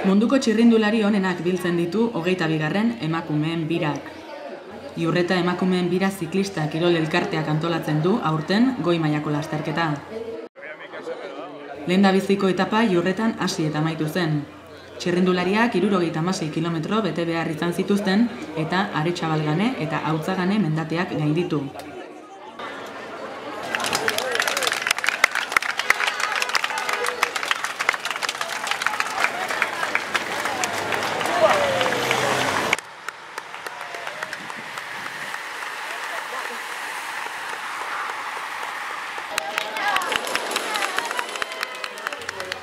Munduko txirrindulari onenak biltzen ditu 22. emakumeen birak. Iurreta emakumeen bira ziklista kirol elkarteak antolatzen du aurten goi mailako lasterketa. Lehendabiziko etapa Iurretan hasi eta amaitu zen. Txirrindulariak 76 kilometro bete behar izan zituzten eta Aretxabalgane eta Hautzagane mendateak gainditu.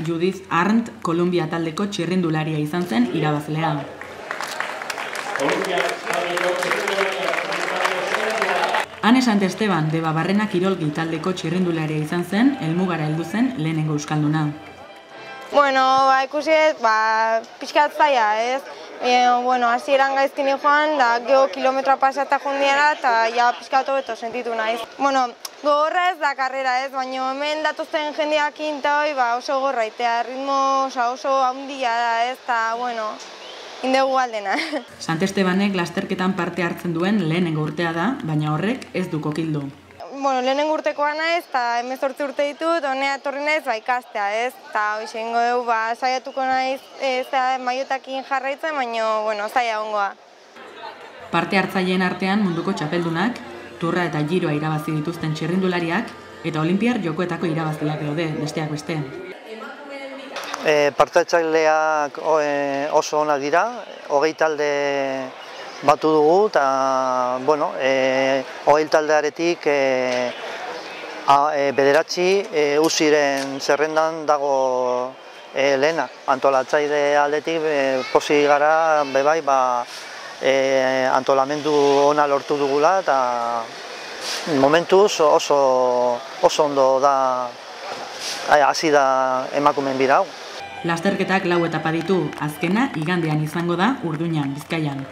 Judith Arndt, Kolumbia taldeko txirrindularia izan zen irabazlea. Ane Santesteban, Debabarrena Kirolgi taldeko txirrindularia izan zen, helmugara heldu zen lehenengo euskalduna. Bueno, ikusi pixkat zaila, ez? Hasieran gaizkin joan, da geho kilometroa pasata jundiara eta ja pixkat hobeto sentitu naiz. Gogorra ez da karrera ez, baina hemen datuzten jendeak inta oso gogorra itea, ritmo oso handia da ez, eta indegu aldena. Santestebanek lasterketan parte hartzen duen lehenengo urtea da, baina horrek ez du kokildu. Lehenengo urtekoa naiz, eta 18 urte ditut, honea etorri naiz ikastea ez, eta hoxe ingo dugu saiatuko naiz maiotakin jarraitzen, baina zaila ongoa. Parte hartzaileen artean munduko txapeldunak, Turra eta Giroa irabazi dituzten txirrindulariak eta Olinpiar Jokoetako irabazleak daude, besteak beste. Parte hartzaileak oso onak dira, 20 talde batu dugu eta 20 taldearetik bederatzi uziren zerrendan dago lehena. Antolatzaile aldetik pozik gara bebai antolamendu ona lortu dugula eta momentuz oso ondo da hasi da emakumeen bira hau. Lasterketak 4 etapa ditu, azkena igandean izango da Urduñan, Bizkaian.